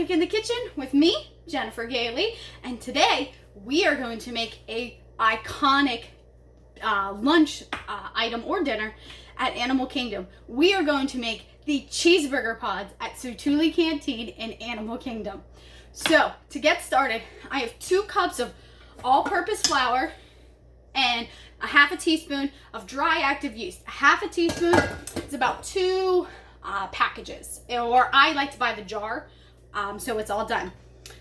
Magic in the Kitchen with me, Jennifer Gailey, and today we are going to make a iconic lunch item or dinner at Animal Kingdom. We are going to make the cheeseburger pods at Satu'li Canteen in Animal Kingdom. So, to get started, I have 2 cups of all-purpose flour and a half a teaspoon of dry active yeast. A half a teaspoon is about 2 packages, or I like to buy the jar, so it's all done.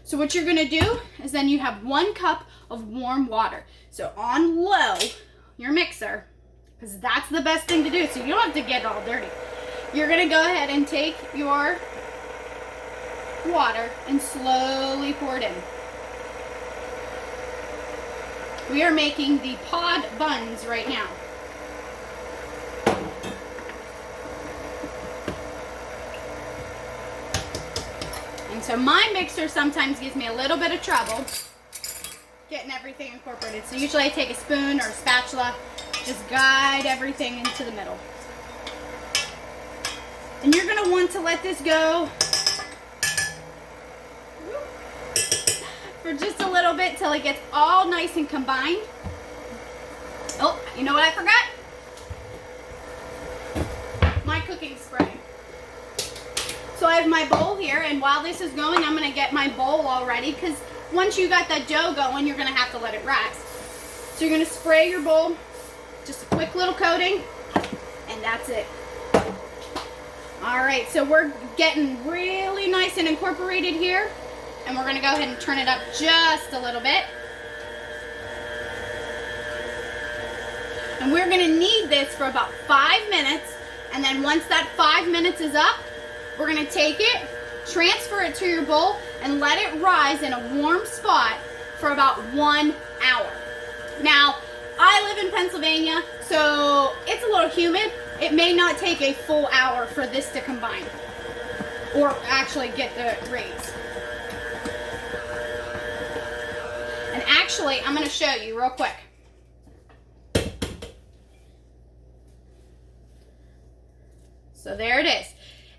So what you're gonna do is then you have 1 cup of warm water. So on low, your mixer, because that's the best thing to do, so you don't have to get all dirty. You're gonna go ahead and take your water and slowly pour it in. We are making the Pod Buns right now. And so my mixer sometimes gives me a little bit of trouble getting everything incorporated. So usually I take a spoon or a spatula, just guide everything into the middle. And you're gonna want to let this go for just a little bit till it gets all nice and combined. Oh, you know what I forgot? My cooking spray. So I have my bowl here, and while this is going, I'm gonna get my bowl all ready, because once you got that dough going, you're gonna have to let it rest. So you're gonna spray your bowl, just a quick little coating, and that's it. All right, so we're getting really nice and incorporated here, and we're gonna go ahead and turn it up just a little bit. And we're gonna knead this for about 5 minutes, and then once that 5 minutes is up, we're gonna take it, transfer it to your bowl, and let it rise in a warm spot for about 1 hour. Now, I live in Pennsylvania, so it's a little humid. It may not take a full hour for this to combine, or actually get the raise. And actually, I'm gonna show you real quick. So there it is.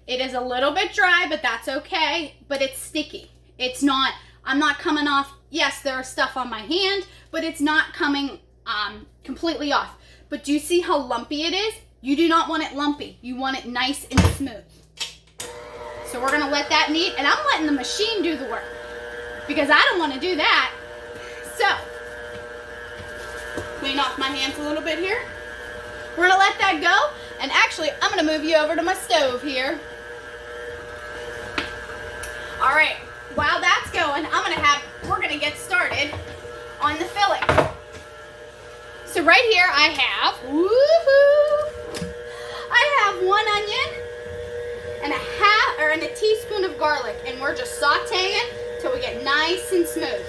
It is a little bit dry, but that's okay, but it's sticky. It's not, I'm not coming off, yes, there is stuff on my hand, but it's not coming completely off. But do you see how lumpy it is? You do not want it lumpy. You want it nice and smooth. So we're gonna let that knead, and I'm letting the machine do the work because I don't wanna do that. So, clean off my hands a little bit here. We're gonna let that go, and actually, I'm gonna move you over to my stove here. All right, while that's going, we're gonna get started on the filling. So right here I have, I have 1 onion and a teaspoon of garlic, and we're just sauteing till we get nice and smooth.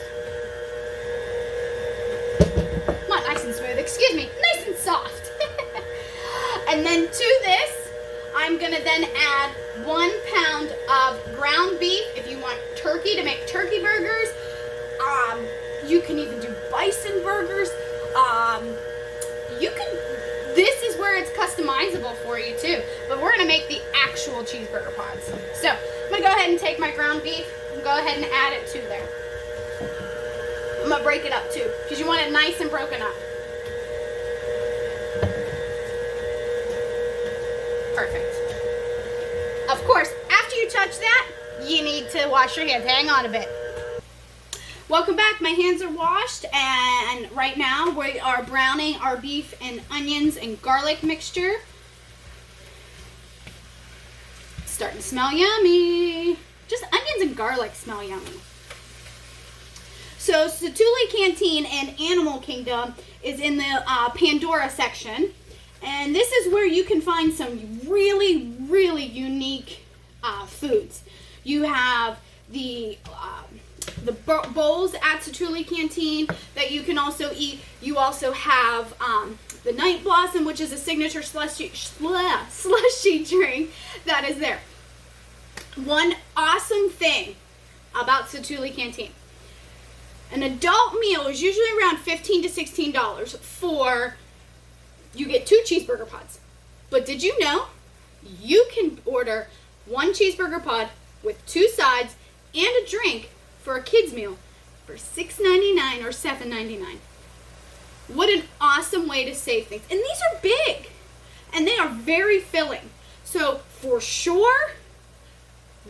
Not nice and smooth, excuse me, nice and soft. And then to this, I'm gonna then add 1 pound of ground beef. If you want turkey to make turkey burgers, you can even do bison burgers. This is where it's customizable for you too, but we're gonna make the actual cheeseburger pods. So I'm gonna go ahead and take my ground beef and go ahead and add it to there. I'm gonna break it up too, because you want it nice and broken up. Perfect. Of course, after you touch that, you need to wash your hands. Hang on a bit. Welcome back. My hands are washed, and right now we are browning our beef and onions and garlic mixture. It's starting to smell yummy. Just onions and garlic smell yummy. So Satu'li Canteen and Animal Kingdom is in the Pandora section. And this is where you can find some really, really unique foods. You have the bowls at Satu'li Canteen that you can also eat. You also have the Night Blossom, which is a signature slushy drink that is there. One awesome thing about Satu'li Canteen. An adult meal is usually around $15 to $16 for, you get 2 cheeseburger pods. But did you know you can order 1 cheeseburger pod with 2 sides and a drink for a kid's meal for $6.99 or $7.99. What an awesome way to save things. And these are big, and they are very filling. So for sure,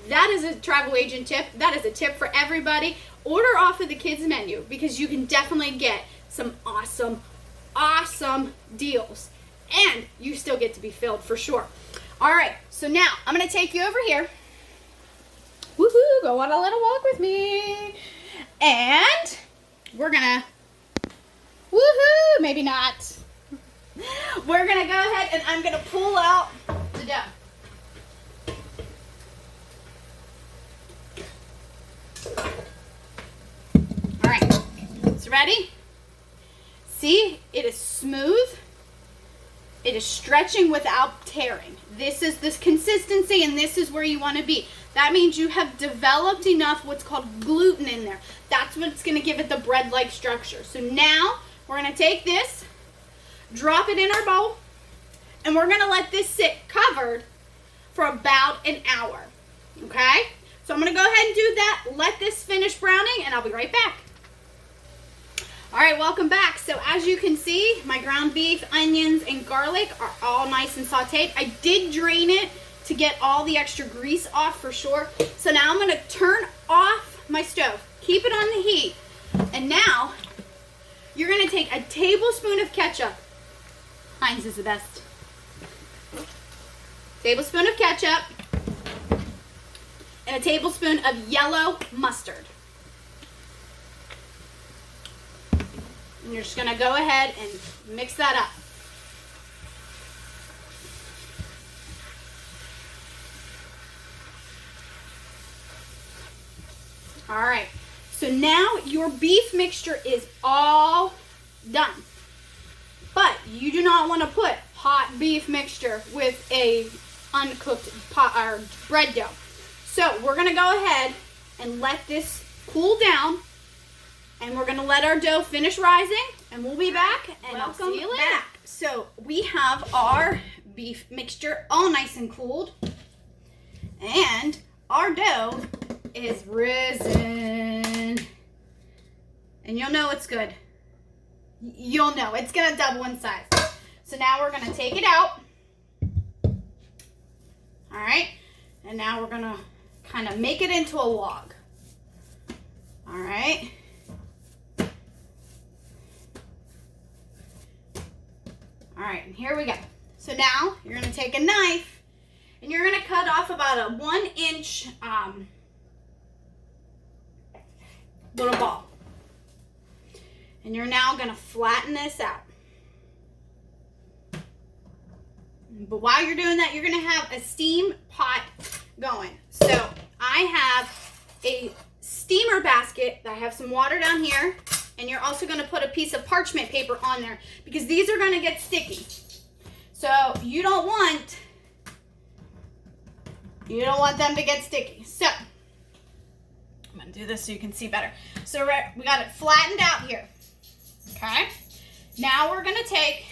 that is a travel agent tip. That is a tip for everybody. Order off of the kids menu because you can definitely get some awesome deals. And you still get to be filled for sure. All right, so now I'm going to take you over here. Woohoo, go on a little walk with me. And we're going to, woohoo, maybe not. We're going to go ahead and I'm going to pull out the dough. All right, so ready? See, it is smooth. It is stretching without tearing. This is this consistency, and this is where you want to be. That means you have developed enough what's called gluten in there. That's what's going to give it the bread-like structure. So now we're going to take this, drop it in our bowl, and we're going to let this sit covered for about an hour. Okay? So I'm going to go ahead and do that. Let this finish browning, and I'll be right back. All right, welcome back. So as you can see, my ground beef, onions, and garlic are all nice and sauteed. I did drain it to get all the extra grease off for sure. So now I'm going to turn off my stove. Keep it on the heat. And now you're going to take a tablespoon of ketchup. Heinz is the best. Tablespoon of ketchup and a tablespoon of yellow mustard. And you're just going to go ahead and mix that up. All right, so now your beef mixture is all done. But you do not want to put hot beef mixture with a uncooked pot or bread dough. So we're going to go ahead and let this cool down. And we're going to let our dough finish rising, and we'll be back, and I'll see you later. Back. So we have our beef mixture all nice and cooled, and our dough is risen. And you'll know it's good. You'll know. It's going to double in size. So now we're going to take it out. All right. And now we're going to kind of make it into a log. All right. All right, and here we go. So now you're going to take a knife and you're going to cut off about a 1-inch little ball. And you're now going to flatten this out. But while you're doing that, you're going to have a steam pot going. So I have a steamer basket. I have some water down here. And you're also going to put a piece of parchment paper on there because these are going to get sticky. So you don't want them to get sticky. So I'm going to do this so you can see better. So we got it flattened out here. Okay. Now we're going to take,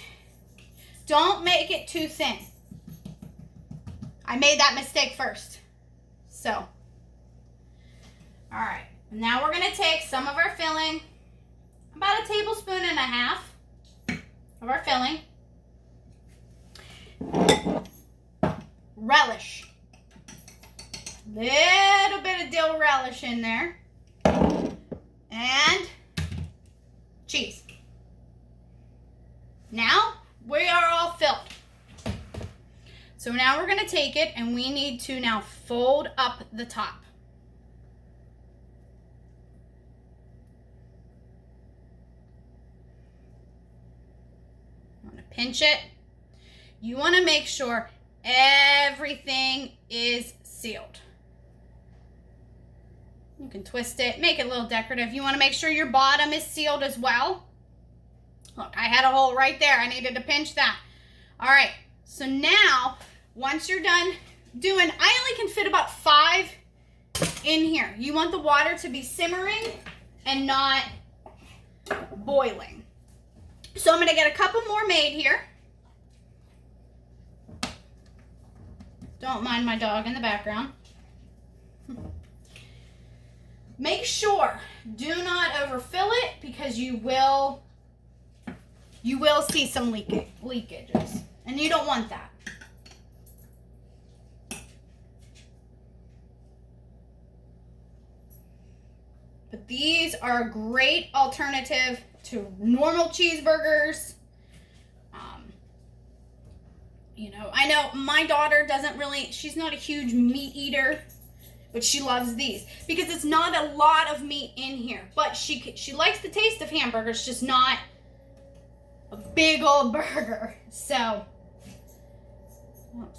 don't make it too thin. I made that mistake first. So, all right. Now we're going to take some of our filling. About 1.5 tablespoons of our filling. Relish. Little bit of dill relish in there. And cheese. Now we are all filled. So now we're going to take it and we need to now fold up the top. Pinch it. You want to make sure everything is sealed. You can twist it, make it a little decorative. You want to make sure your bottom is sealed as well. Look, I had a hole right there. I needed to pinch that. All right, so now, once you're done doing, I only can fit about 5 in here. You want the water to be simmering and not boiling. So I'm going to get a couple more made here. Don't mind my dog in the background. Make sure, do not overfill it because you will see some leakages, and you don't want that. But these are a great alternative to normal cheeseburgers. You know, I know my daughter she's not a huge meat eater, but she loves these because it's not a lot of meat in here. But she likes the taste of hamburgers, just not a big old burger. So,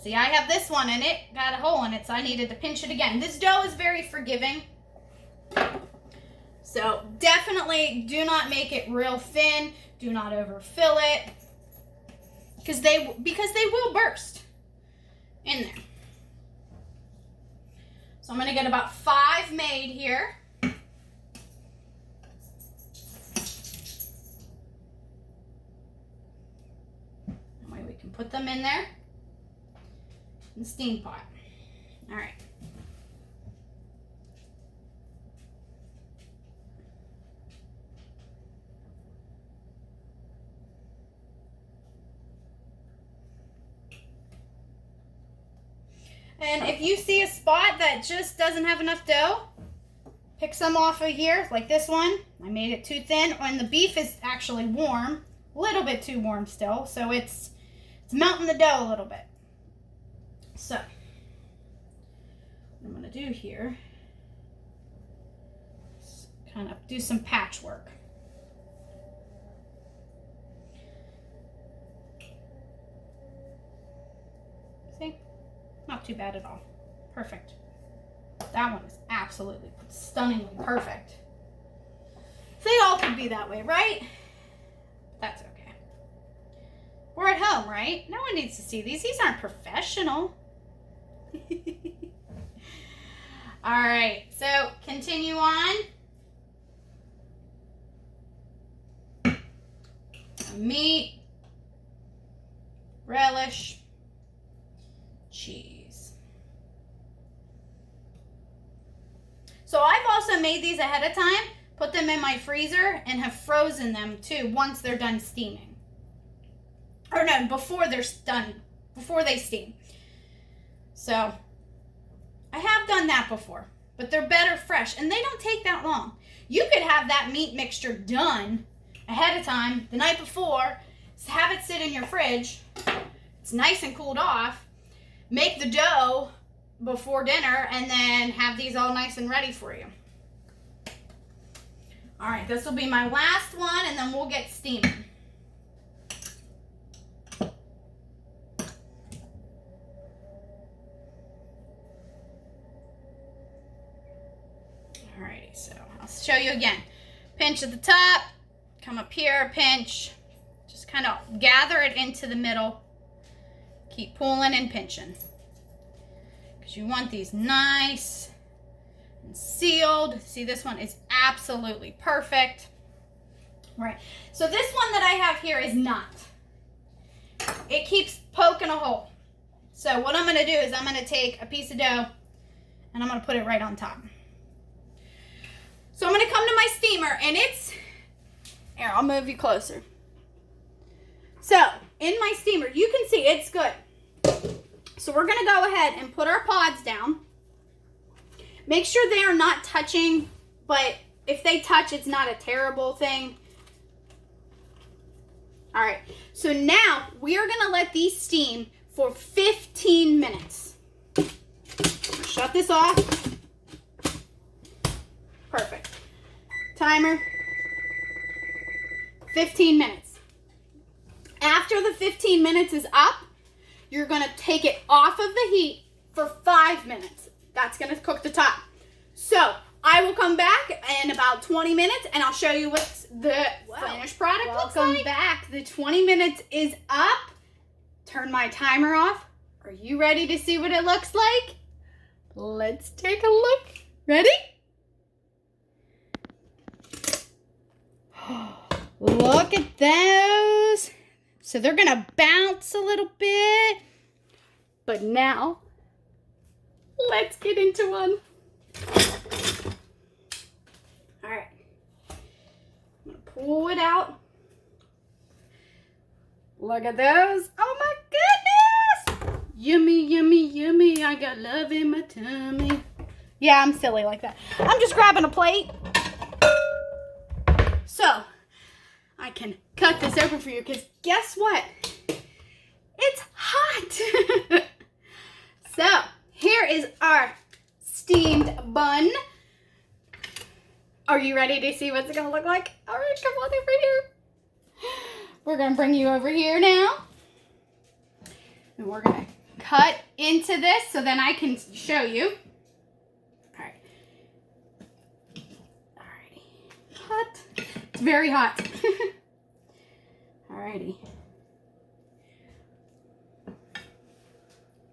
see, I have this one and it got a hole in it, so I needed to pinch it again. This dough is very forgiving. So definitely do not make it real thin. Do not overfill it because they will burst in there. So I'm going to get about 5 made here. That way we can put them in there in the steam pot. All right. And if you see a spot that just doesn't have enough dough, pick some off of here, like this one. I made it too thin, and the beef is actually warm, a little bit too warm still, so it's melting the dough a little bit. So, what I'm going to do here is kind of do some patchwork. See? Not too bad at all. Perfect. That one is absolutely stunningly perfect. They all could be that way, right? That's okay. We're at home, right? No one needs to see these. These aren't professional. All right, so continue on. Meat, relish, cheese. So I've also made these ahead of time, put them in my freezer, and have frozen them too once they're done steaming. Or no, before they're done, before they steam. So I have done that before, but they're better fresh, and they don't take that long. You could have that meat mixture done ahead of time, the night before, have it sit in your fridge. It's nice and cooled off. Make the dough before dinner, and then have these all nice and ready for you. All right, this will be my last one, and then we'll get steaming. Alrighty, so I'll show you again. Pinch at the top, come up here, pinch. Just kind of gather it into the middle. Keep pulling and pinching. Because you want these nice and sealed. See, this one is absolutely perfect. Right, so this one that I have here is not. It keeps poking a hole. So what I'm going to do is I'm going to take a piece of dough and I'm going to put it right on top. So I'm going to come to my steamer, and it's, here, I'll move you closer. So in my steamer, you can see it's good. So we're going to go ahead and put our pods down. Make sure they are not touching, but if they touch, it's not a terrible thing. All right, so now we are going to let these steam for 15 minutes. Shut this off. Perfect. Timer. 15 minutes. After the 15 minutes is up, you're going to take it off of the heat for 5 minutes. That's going to cook the top. So I will come back in about 20 minutes, and I'll show you what the finished product looks like. Welcome back. The 20 minutes is up. Turn my timer off. Are you ready to see what it looks like? Let's take a look. Ready? Look at those. So they're going to bounce a little bit. But now, let's get into one. Look at those. Oh my goodness. Yummy, yummy, yummy. I got love in my tummy. Yeah, I'm silly like that. I'm just grabbing a plate. So, I can cut this open for you because guess what? It's hot. So, here is our steamed bun. Are you ready to see what's it going to look like? All right, come on over here. We're going to bring you over here now. And we're going to cut into this so then I can show you. All right. Alrighty. Hot. It's very hot. Alrighty.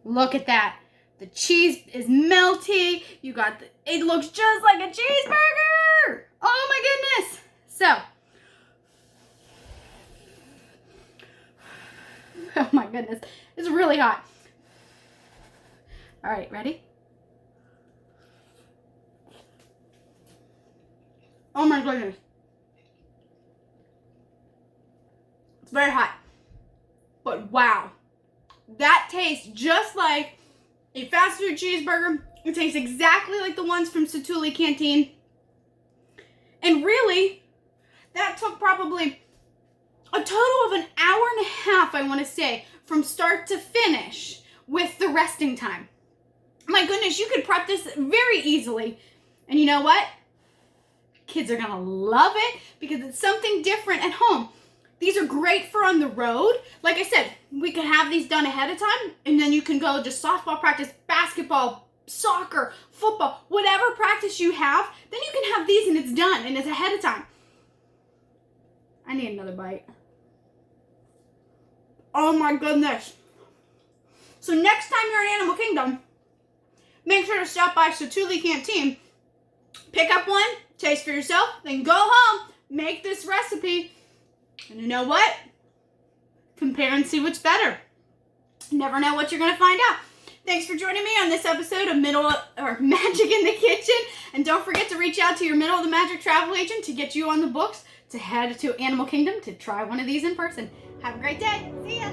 Look at that. The cheese is melty. You got it looks just like a cheeseburger. Oh my goodness. So, oh my goodness. It's really hot. All right, ready? Oh my goodness. It's very hot. But wow. That tastes just like a fast food cheeseburger. It tastes exactly like the ones from Satu'li Canteen. And really, that took probably a total of an hour and a half, I want to say, from start to finish with the resting time. My goodness, you could prep this very easily. And you know what? Kids are going to love it because it's something different at home. These are great for on the road. Like I said, we could have these done ahead of time, and then you can go just softball practice, basketball, soccer, football, whatever practice you have, then you can have these and it's done, and it's ahead of time. I need another bite. Oh my goodness. So next time you're in Animal Kingdom, make sure to stop by Satu'li Canteen, pick up one, taste for yourself, then go home, make this recipe. And you know what? Compare and see which better. You never know what you're going to find out. Thanks for joining me on this episode of Magic in the Kitchen. And don't forget to reach out to your Middle of the Magic travel agent to get you on the books to head to Animal Kingdom to try one of these in person. Have a great day. See ya.